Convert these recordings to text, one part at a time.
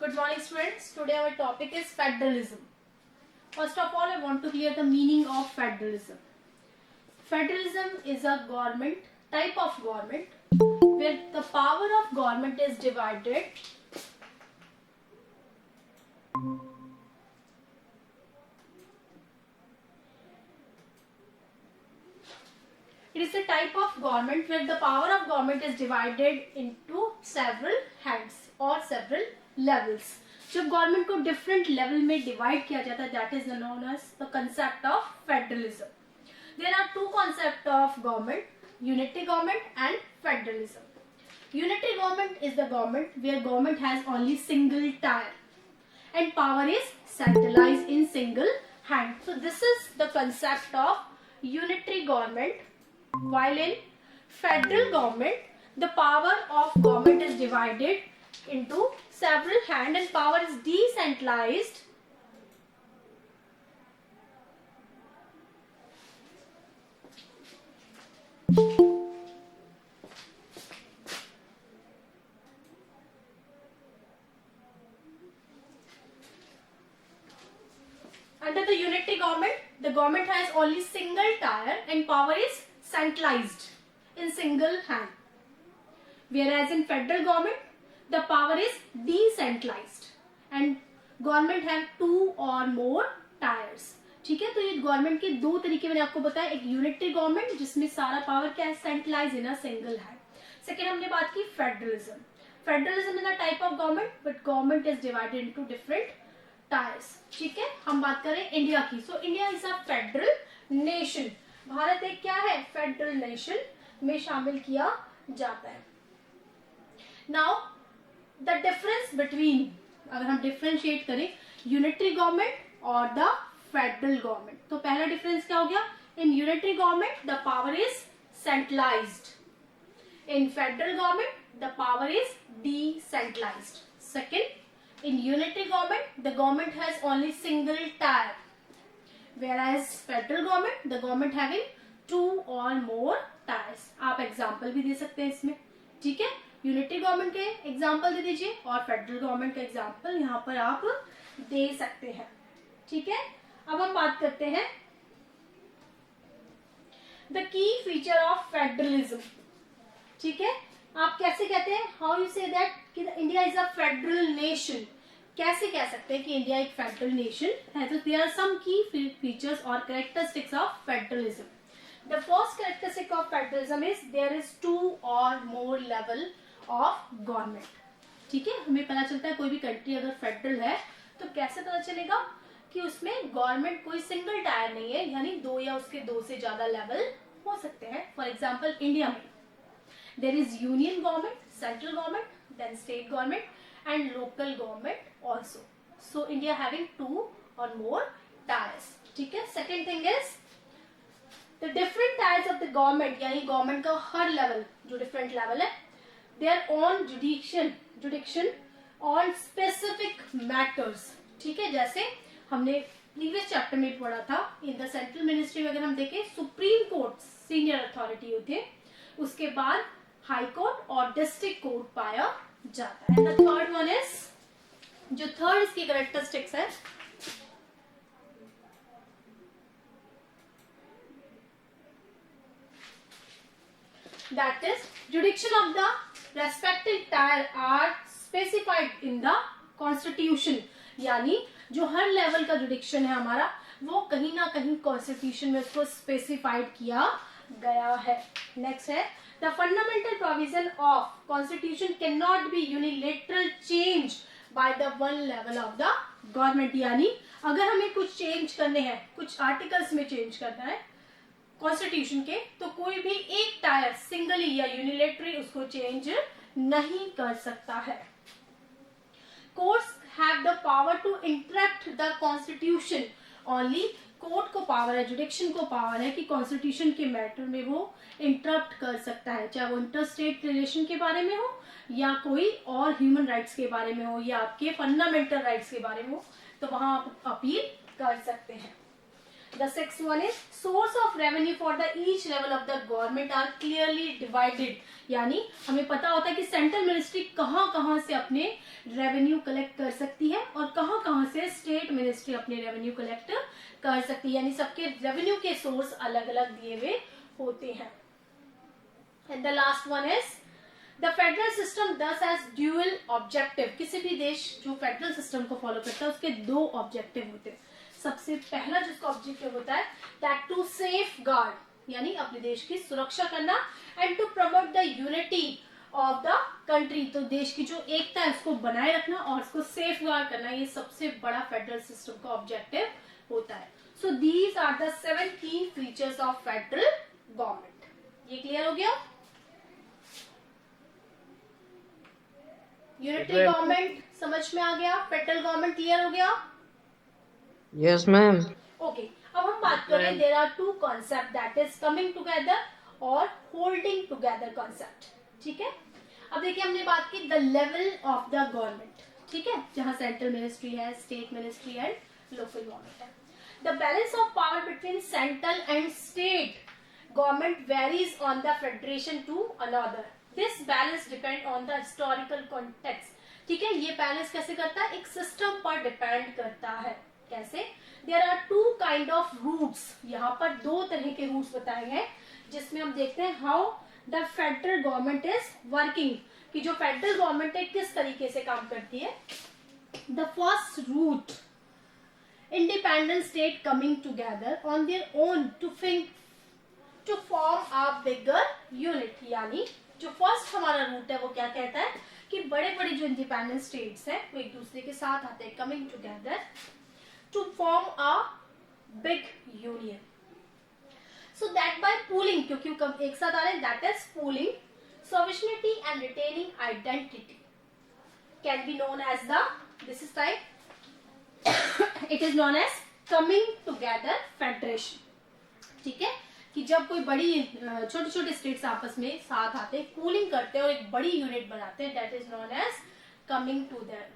Good morning, students. Today our topic is federalism. First of all, I want to clear the meaning of federalism. Federalism is a government, type of government where the power of government is divided It is a type of government where the power of government is divided into several heads or several levels. जब government को different level में divide किया जाता है, that is known as the concept of federalism. There are two concept of government, unitary government and federalism. Unitary government is the government where government has only single tier and power is centralized in single hand. So this is the concept of unitary government. While in federal government, the power of government is divided into several hands and power is decentralized. Under the unitary government, the government has only single tier and power is centralized in single hand. Whereas in federal government, the power is decentralized and government have two or more tiers. ठीक है, तो ये government के दो तरीके मैंने आपको बताया. एक यूनिटरी गवर्नमेंट जिसमें सारा पावर क्या है, centralize in a single hand. Second हमने बात की federalism. Federalism is a type of government but government is divided into different tiers. ठीक है, हम बात करें इंडिया की. So India is a federal nation. Bharat एक क्या है, फेडरल नेशन में शामिल किया जाता है. नाउ द डिफरेंस बिटवीन, अगर हम डिफरेंशिएट करें यूनिटरी गवर्नमेंट और द फेडरल गवर्नमेंट, तो पहला डिफरेंस क्या हो गया, in unitary government the power is centralized, in federal government the power is decentralized. Second, in unitary government the government has only single tier, whereas federal government the government having two or more tiers. आप example भी दे सकते हैं इसमें. ठीक है, unitary government के example दे दीजिए और फेडरल गवर्नमेंट का एग्जाम्पल यहाँ पर आप दे सकते हैं. ठीक है, अब हम बात करते हैं the key feature of federalism. ठीक है, आप कैसे कहते हैं, हाउ यू से दैट कि India is a federal nation. कैसे कह सकते हैं कि इंडिया एक फेडरल नेशन है. तो there are some key features और characteristics of federalism. The first characteristic of federalism is there is two or more level of government. ठीक है, हमें पता चलता है कोई भी कंट्री अगर फेडरल है तो कैसे पता चलेगा कि उसमें गवर्नमेंट कोई सिंगल टायर नहीं है, यानी दो या उसके दो से ज्यादा लेवल हो सकते हैं. फॉर एग्जाम्पल इंडिया में there is union government, central government, then state government and local government also. So India having two or more tiers. ठीक है, second thing is the different tiers of the government, यानी government का हर level जो different level है, their own jurisdiction on specific matters. ठीक है, जैसे हमने previous chapter में पढ़ा था, in the central ministry में अगर हम देखें सुप्रीम कोर्ट सीनियर अथॉरिटी होते हैं, उसके बाद हाई कोर्ट और डिस्ट्रिक्ट कोर्ट पाया जाता है. द थर्ड वन इज, जो थर्ड इसकी कैरेक्टरिस्टिक्स है, that is jurisdiction of the respective tier are specified in the constitution. यानी जो हर लेवल का जुडिक्शन है हमारा, वो कहीं ना कहीं कॉन्स्टिट्यूशन में उसको स्पेसिफाइड किया गया है. नेक्स्ट है the fundamental provision of constitution cannot be unilateral change by the one level of the government. यानी अगर हमें कुछ चेंज करने हैं, कुछ आर्टिकल्स में चेंज करना है कॉन्स्टिट्यूशन के, तो कोई भी एक टायर सिंगली या यूनिलेटरी उसको चेंज नहीं कर सकता है. Courts have the power to interrupt the constitution. Only court को पावर है, जुडिक्शन को पावर है कि कॉन्स्टिट्यूशन के मैटर में वो इंटरप्ट कर सकता है, चाहे वो इंटर स्टेट रिलेशन के बारे में हो या कोई और ह्यूमन राइट्स के बारे में हो या आपके फंडामेंटल राइट्स के बारे में हो, तो वहां आप अपील कर सकते हैं. The sixth one is source of revenue for the each level of the government are clearly divided. यानी हमें पता होता है कि सेंट्रल मिनिस्ट्री कहाँ से अपने रेवेन्यू कलेक्ट कर सकती है और कहाँ से स्टेट मिनिस्ट्री अपने रेवेन्यू कलेक्ट कर सकती है, यानी सबके रेवेन्यू के सोर्स अलग अलग दिए हुए होते हैं. And the last one is the federal system दस हैज ड्यूअल ऑब्जेक्टिव. किसी भी देश जो फेडरल सिस्टम को फॉलो करता है उसके दो ऑब्जेक्टिव होते हैं. सबसे पहला जिसका ऑब्जेक्टिव होता है दैट टू सेफ गार्ड, यानी अपने देश की सुरक्षा करना, and to promote the unity of the country, तो देश की जो एकता है उसको बनाए रखना और उसको सेफ गार्ड करना, ये सबसे बड़ा फेडरल सिस्टम का ऑब्जेक्टिव होता है. सो दीज आर द 7 की फीचर्स ऑफ फेडरल गवर्नमेंट. ये क्लियर हो गया? यूनिटरी गवर्नमेंट समझ में आ गया, फेडरल गवर्नमेंट क्लियर हो गया? Yes ma'am. ओके, अब हम बात करें there are two concept that is coming together और होल्डिंग टुगेदर कॉन्सेप्ट. ठीक है, अब देखिए हमने बात की the level of the government. ठीक है, जहां सेंट्रल मिनिस्ट्री है, state ministry and local government है. The balance of power between central and state government varies on the federation to another. This balance depend on the historical context. ठीक है, ये balance कैसे करता है? एक सिस्टम पर डिपेंड करता है. कैसे? There are two kind of routes. यहाँ पर दो तरह के रूट्स बताए गए जिसमें हम देखते हैं how the federal government is working, कि जो फेडरल गवर्नमेंट है किस तरीके से काम करती है. The first route, independent state coming together on their own to form a bigger unit. यानी जो फर्स्ट हमारा रूट है वो क्या कहता है कि बड़े बड़े जो इंडिपेंडेंट स्टेट्स हैं वो एक दूसरे के साथ आते हैं, coming together to form a big union. So that by pooling, क्योंकि एक साथ आ रहे हैं, that is pooling, sovereignty and retaining identity can be known as the, this is type it is known as coming together federation. ठीक है, कि जब कोई बड़ी छोटे छोटे स्टेट्स आपस में साथ आते हैं, पूलिंग करते हैं और एक बड़ी यूनिट बनाते हैं, that is known as coming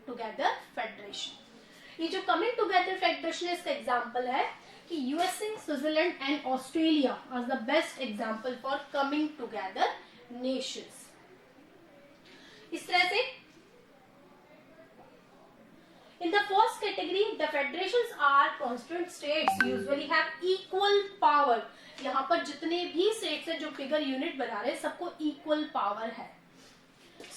together federation. ये जो कमिंग टुगेदर फेडरेशन है इसका एग्जांपल है कि USA, Switzerland and Australia are the best example for coming together nations. इस तरह से in the first category the federations are constituent states usually have equal power. यहाँ पर जितने भी स्टेट्स हैं जो फिगर यूनिट बना रहे हैं सबको इक्वल पावर है.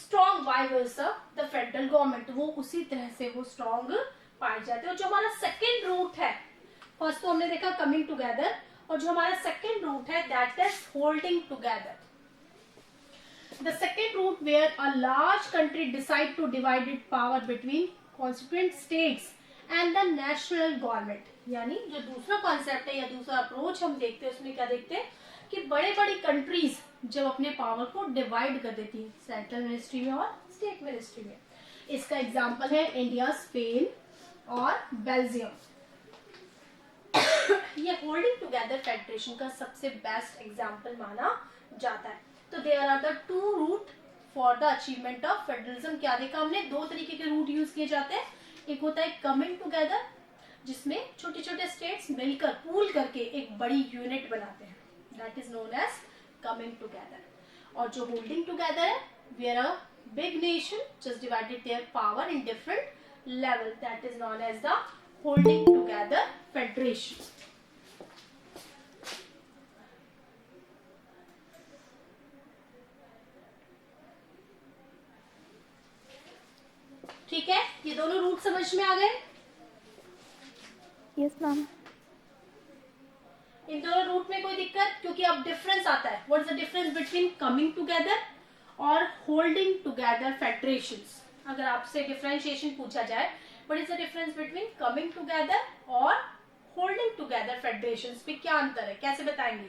Strong wise versa the federal government, वो उसी तरह से वो स्ट्रॉन्ग पाए जाते हैं. और जो हमारा सेकेंड रूट है, फर्स्ट तो हमने देखा कमिंग टुगेदर, और जो हमारा सेकेंड रूट है that is holding together. The second route where a large country decide to divide it power between constituent states and the national government. यानी जो दूसरा कॉन्सेप्ट है या दूसरा अप्रोच हम देखते हैं उसमें क्या देखते हैं कि बड़े बड़ी कंट्रीज जब अपने पावर को डिवाइड कर देती है सेंट्रल मिनिस्ट्री में और स्टेट मिनिस्ट्री में. इसका एग्जाम्पल है इंडिया, स्पेन और बेल्जियम. ये होल्डिंग टुगेदर फेडरेशन का सबसे बेस्ट एग्जांपल माना जाता है. तो there are the two route for the achievement of federalism. क्या देखा हमने? दो तरीके के रूट यूज किए जाते हैं. एक होता है कमिंग टुगेदर जिसमें छोटे छोटे स्टेट्स मिलकर पूल करके एक बड़ी यूनिट बनाते हैं, that is known as coming together. और जो होल्डिंग टुगेदर है where a big nation just divided their power in different level, that is known as the holding together federation. ठीक है, ये दोनों रूट समझ में आ गए? Yes ma'am. इन दोनों रूट में कोई दिक्कत? क्योंकि अब डिफरेंस आता है. What is the difference between coming together और होल्डिंग टुगेदर फेडरेशंस? अगर आपसे डिफरेंशिएशन पूछा जाए, what is the difference between coming together और होल्डिंग टुगेदर फेडरेशंस में क्या अंतर है, कैसे बताएंगे?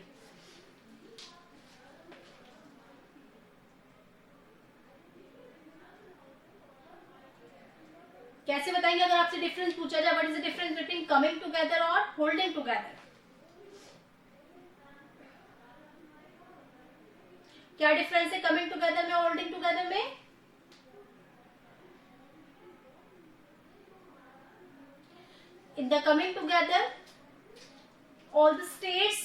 कैसे बताएंगे अगर आपसे डिफरेंस पूछा जाए? What is the difference between coming together और होल्डिंग टुगेदर? क्या डिफरेंस है कमिंग टुगेदर में और होल्डिंग टुगेदर में? In the coming together, all the states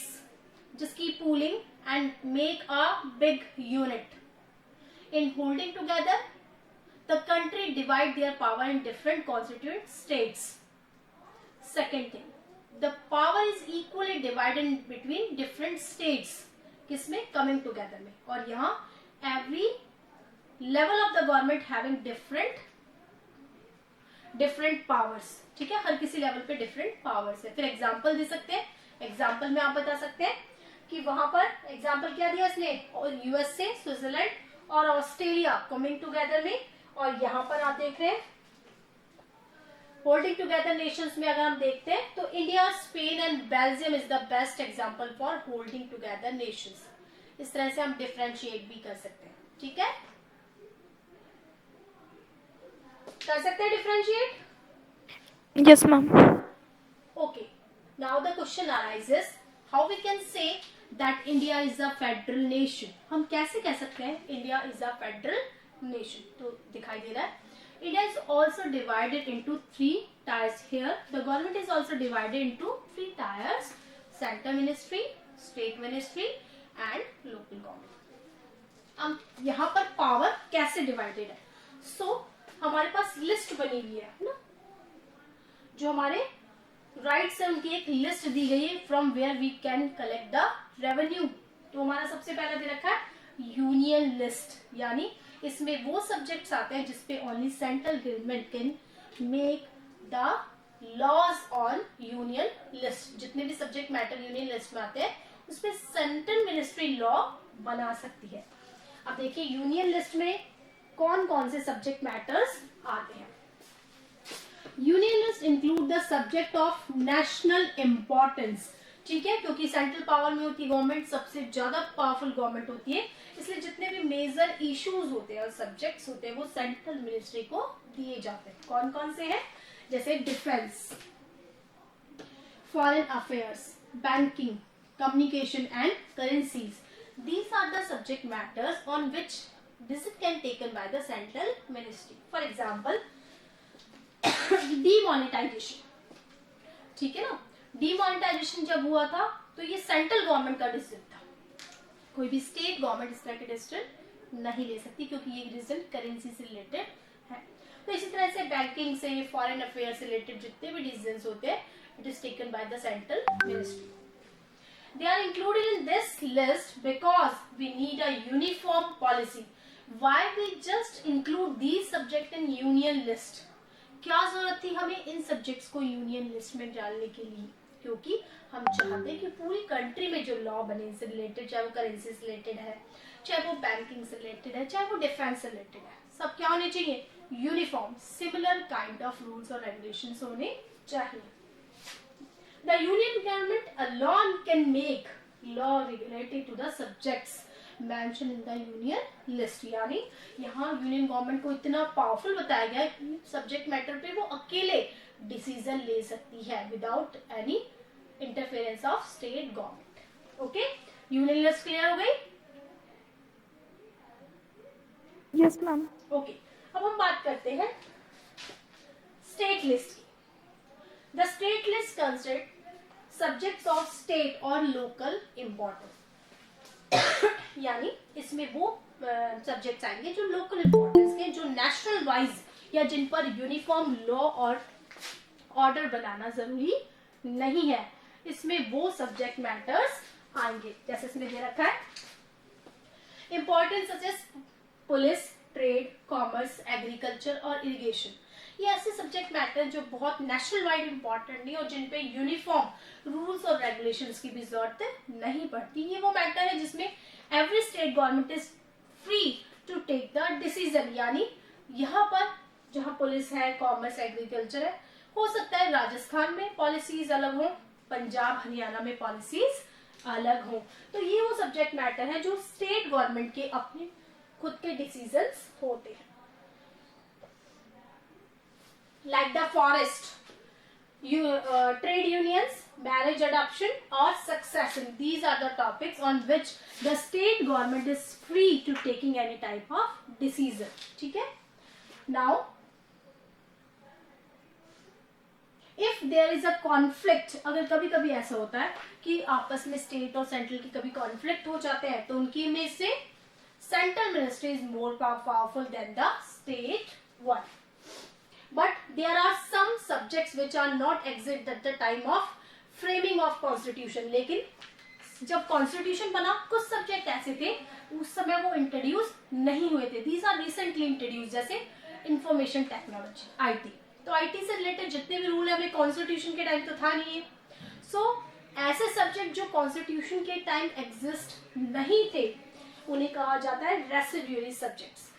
just keep pooling and make a big unit. In holding together, the country divide their power in different constituent states. Second thing, the power is equally divided in between different states. किसमें? Coming together में. और यहाँ every level of the government having different powers. ठीक है, हर किसी level पे different powers है. फिर एग्जाम्पल दे सकते हैं. एग्जाम्पल में आप बता सकते हैं कि वहां पर एग्जाम्पल क्या दिया इसने, और यूएसए, स्विट्जरलैंड और ऑस्ट्रेलिया कमिंग टुगेदर में. और यहाँ पर आप देख रहे हैं होल्डिंग टुगेदर नेशंस में अगर हम देखते हैं तो India, Spain and Belgium is the best example for holding together nations. इस तरह से हम डिफ्रेंशिएट भी कर सकते हैं. ठीक है, कर सकते हैं differentiate. Yes, ma'am. Okay. Now the question arises, how we can say that India is a federal nation? हम कैसे कह सकते हैं India is a federal nation? तो दिखाई दे रहा है. India is also divided into 3 tiers here. The government is also divided into 3 tiers: center ministry, state ministry and local government. अब यहाँ पर पावर कैसे डिवाइडेड है? हमारे पास लिस्ट बनी हुई है ना, जो हमारे राइट्स है उनकी एक लिस्ट दी गई है from where we can collect the revenue. तो हमारा सबसे पहला दे रखा है यूनियन लिस्ट, यानी इसमें वो सब्जेक्ट्स आते हैं जिसपे only central government can make the laws on union list. जितने भी सब्जेक्ट मैटर यूनियन लिस्ट में आते हैं उसपे सेंट्रल मिनिस्ट्री लॉ बना सकती है. अब देखिए यूनियन लिस्ट में कौन कौन से सब्जेक्ट मैटर्स आते हैं. Union list include the subject of national importance. ठीक है, क्योंकि सेंट्रल पावर में होती है गवर्नमेंट, सबसे ज्यादा पावरफुल गवर्नमेंट होती है, इसलिए जितने भी मेजर इश्यूज होते हैं और सब्जेक्ट्स होते हैं वो सेंट्रल मिनिस्ट्री को दिए जाते हैं. कौन कौन से हैं? जैसे defence, foreign affairs, banking, communication and currencies. These are the subject matters on which decision can taken by the central ministry. For example, demonetization. ठीक है ना, demonetization जब हुआ था तो ये सेंट्रल गवर्नमेंट का डिसीजन था. कोई भी स्टेट गवर्नमेंट इस तरह के डिसीजन नहीं ले सकती क्योंकि ये डिसीजन करेंसी से रिलेटेड है. तो इसी तरह से बैंकिंग से, फॉरेन अफेयर से रिलेटेड जितने भी डिसीजन होते हैं it is taken by the central ministry. They are included in this list because we need a uniform policy. Why we just include these subjects in union list? क्या जरूरत थी हमें इन subjects को union list में डालने के लिए? क्योंकि हम चाहते हैं कि पूरी कंट्री में जो लॉ बने इनसे रिलेटेड, चाहे वो करेंसी से रिलेटेड है, चाहे वो बैंकिंग से रिलेटेड है, चाहे वो डिफेंस से रिलेटेड है, सब क्या होने चाहिए? Uniform, similar kind of rules और रेगुलेशंस होने चाहिए. The union government alone can make law related to the subjects mentioned in the union list. यानी यहाँ यूनियन गवर्नमेंट को इतना पावरफुल बताया गया है कि सब्जेक्ट मैटर पे वो अकेले डिसीजन ले सकती है without any interference of state government. Okay, union list clear हो गई? Yes, ma'am. ओके, अब हम बात करते हैं स्टेट लिस्ट की. The state list consists subjects of state और local importance. यानी इसमें वो सब्जेक्ट्स आएंगे जो लोकल इंपॉर्टेंस के, जो नेशनल वाइज या जिन पर यूनिफॉर्म लॉ और ऑर्डर बनाना जरूरी नहीं है. इसमें वो सब्जेक्ट मैटर्स आएंगे जैसे इसमें दे रखा है importance such as police, trade, commerce, agriculture और इरिगेशन. ये ऐसे सब्जेक्ट मैटर जो बहुत नेशनल वाइड इंपॉर्टेंट नहीं और जिन पे यूनिफॉर्म रूल्स और रेगुलेशंस की भी जरूरत नहीं पड़ती. ये वो मैटर है जिसमें every state government is free to take the decision. यानी यहाँ पर जहाँ पुलिस है, कॉमर्स, एग्रीकल्चर है, हो सकता है राजस्थान में पॉलिसीज अलग हो, पंजाब हरियाणा में पॉलिसीज अलग हो. तो ये वो सब्जेक्ट मैटर है जो स्टेट गवर्नमेंट के अपने खुद के डिसीजंस होते हैं. Like the forest, trade unions, marriage adoption or succession. These are the topics on which the state government is free to taking any type of decision. ठीक है? Now, if there is a conflict, अगर कभी कभी ऐसा होता है कि आपस में स्टेट और सेंट्रल की कभी कॉन्फ्लिक्ट हो जाते हैं, तो उनकी में से central ministry is more powerful than the state one. But there are some subjects which are not exist at the time of framing of constitution. लेकिन जब कॉन्स्टिट्यूशन बना कुछ सब्जेक्ट ऐसे थे उस समय वो इंट्रोड्यूस नहीं हुए थे. These are recently introduced, जैसे इंफॉर्मेशन टेक्नोलॉजी, आईटी. तो आईटी से रिलेटेड जितने भी रूल है हमें कॉन्स्टिट्यूशन के टाइम तो था नहीं है. सो ऐसे सब्जेक्ट जो कॉन्स्टिट्यूशन के टाइम एग्जिस्ट नहीं थे उन्हें कहा जाता है रेसिड्यूरी सब्जेक्ट्स.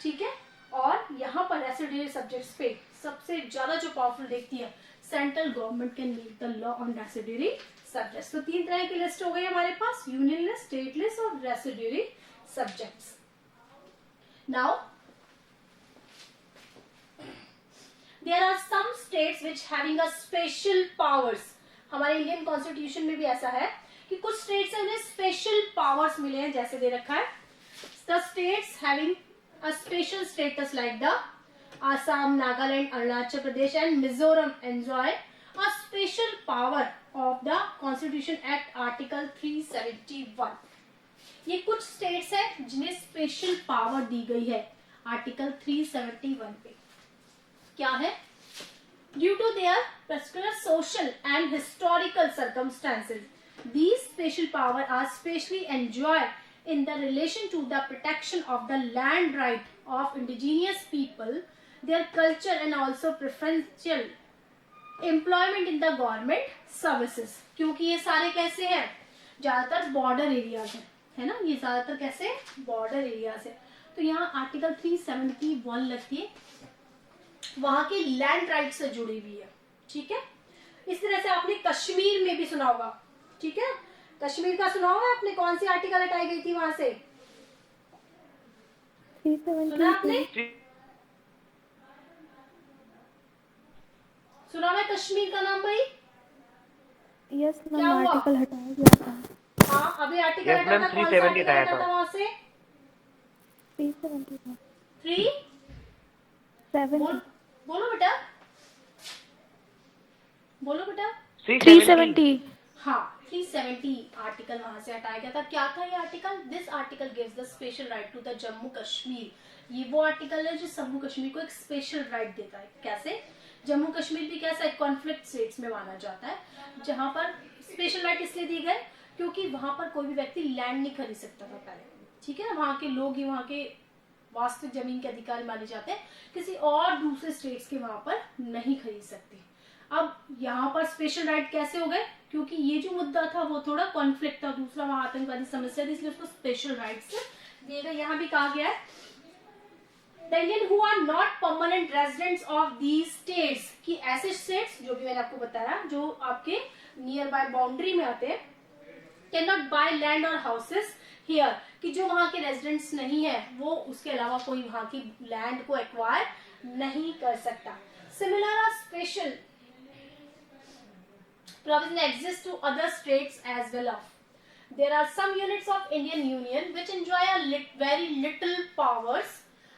ठीक है. और यहाँ पर रेसिड्यूरी सब्जेक्ट्स पे सबसे ज्यादा जो पावरफुल देखती है, central government can make the law on residuary subjects. तो 3 तरह की लिस्ट हो गई हमारे पास, यूनियन लिस्ट, स्टेट लिस्ट और residuary subjects. Now there are some states which having a special powers. हमारे इंडियन कॉन्स्टिट्यूशन में भी ऐसा है कि कुछ स्टेट्स हैं उन्हें स्पेशल पावर्स मिले हैं, जैसे दे रखा है the states having a special status like the Assam, Nagaland, Arunachal Pradesh and Mizoram enjoy a special power of the Constitution Act Article 371. ये कुछ स्टेट्स हैं जिन्हें स्पेशल पावर दी गई है आर्टिकल 371 पे. क्या है? Due to their particular social and historical circumstances, these special power are specially enjoyed in the relation to the protection of the land right of indigenous people, their culture and also preferential employment in the government services. क्योंकि ये सारे कैसे हैं? ज्यादातर border areas है ना, ये ज्यादातर कैसे बॉर्डर एरियाज है. तो यहाँ आर्टिकल 371 लगती है, वहां की लैंड राइट से जुड़ी हुई है. ठीक है. इस तरह से आपने कश्मीर में भी सुना होगा. ठीक है. कश्मीर का सुना होगा आपने, कौन सी आर्टिकल हटाई गई थी वहां से? 370 सुना आपने? सुना है कश्मीर का नाम भाई? यस क्या मैम, हुआ? आर्टिकल हटाया गया था. हाँ, अभी आर्टिकल Yes, हटा ma'am, था. कौन सा 370 आर्टिकल हटाया हटा था था वहां से? 370 था. 3 बोल, 70. बोलो बेटा, बोलो बेटा. 370. हाँ, 370 आर्टिकल वहां से हटाया गया था. क्या था ये article? This article gives the special right to the Jammu Kashmir. ये वो आर्टिकल है जो जम्मू कश्मीर को एक स्पेशल राइट देता है. कैसे? जम्मू कश्मीर भी कैसा है, कॉन्फ्लिक्ट स्टेट्स में माना जाता है, जहां पर स्पेशल राइट इसलिए दी गए क्योंकि वहां पर कोई भी व्यक्ति लैंड नहीं खरीद सकता था पहले. ठीक है ना. वहां के लोग ही वहां के वास्तविक जमीन के अधिकारी माने जाते हैं, किसी और दूसरे स्टेट्स के वहां पर नहीं खरीद सकते. अब यहाँ पर स्पेशल राइट कैसे हो गए? क्योंकि ये जो मुद्दा था वो थोड़ा कॉन्फ्लिक्ट था, दूसरा वहां आतंकवादी समस्या थी, इसलिए उसको स्पेशल राइट्स दिए गए. यहाँ भी कहा गया है the Indian who are not permanent residents of these states, कि ऐसे स्टेट्स जो भी मैंने आपको बताया जो आपके नियर बाय बाउंड्री में आते हैं, कैन नॉट बाय लैंड और हाउसेस हियर, कि जो वहां के रेजिडेंट्स नहीं है वो उसके अलावा कोई वहां की लैंड को एक्वायर नहीं कर सकता. Similar special provision exists to other states as well. There are some units of Indian Union which enjoy very little powers.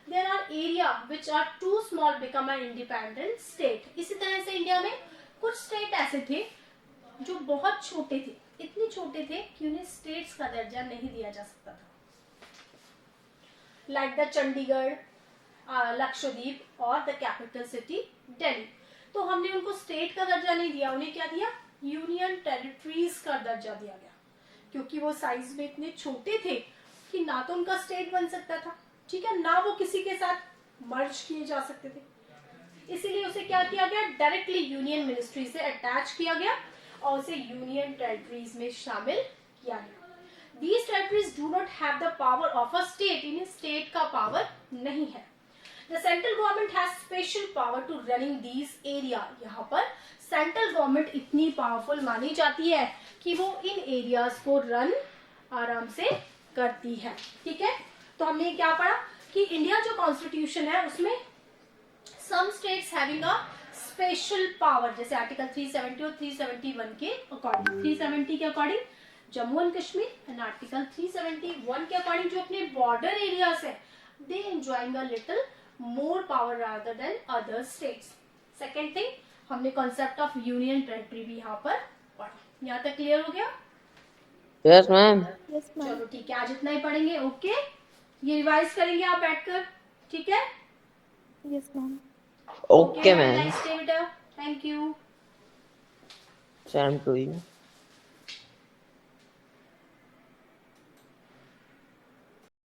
There are area which are too small become an independent state. इसी तरह से India में कुछ state ऐसे थे जो बहुत छोटे थे, इतने छोटे थे कि उन्हें स्टेट्स का दर्जा नहीं दिया जा सकता था. Like the चंडीगढ़, लक्षद्वीप और द कैपिटल सिटी दिल्ली. तो हमने उनको स्टेट का दर्जा नहीं दिया, उन्हें क्या दिया? यूनियन टेरिटरीज का दर्जा दिया गया, क्योंकि वो साइज में इतने छोटे थे कि ना तो उनका स्टेट बन सकता था, ठीक है, ना वो किसी के साथ मर्ज किए जा सकते थे. इसीलिए उसे क्या किया गया? डायरेक्टली यूनियन मिनिस्ट्री से अटैच किया गया और उसे यूनियन टेरिटरीज में शामिल किया गया. These territories do not have the power of a state. इन्हें स्टेट का पावर नहीं है. The central government has special power to running these area. यहाँ पर सेंट्रल गवर्नमेंट इतनी पावरफुल मानी जाती है कि वो इन एरियाज को रन आराम से करती है. ठीक है. तो हमने क्या पढ़ा कि इंडिया जो कॉन्स्टिट्यूशन है उसमें some states having a special power, जैसे आर्टिकल 370 और 371 के अकॉर्डिंग. 370 के according Jammu and Kashmir and article 371 के अकॉर्डिंग जो अपने बॉर्डर एरियाज है they enjoying a little more power rather than other states. Second thing, हमने कॉन्सेप्ट ऑफ यूनियन टेरिटरी भी यहाँ पर पढ़ा। यहाँ तक क्लियर हो गया? Yes ma'am. Yes ma'am. चलो ठीक है, आज इतना ही पढ़ेंगे। ओके, ये रिवाइज करेंगे आप बैठकर, ठीक है? Yes ma'am. Okay ma'am. Nice day बेटा, thank you. Same to you.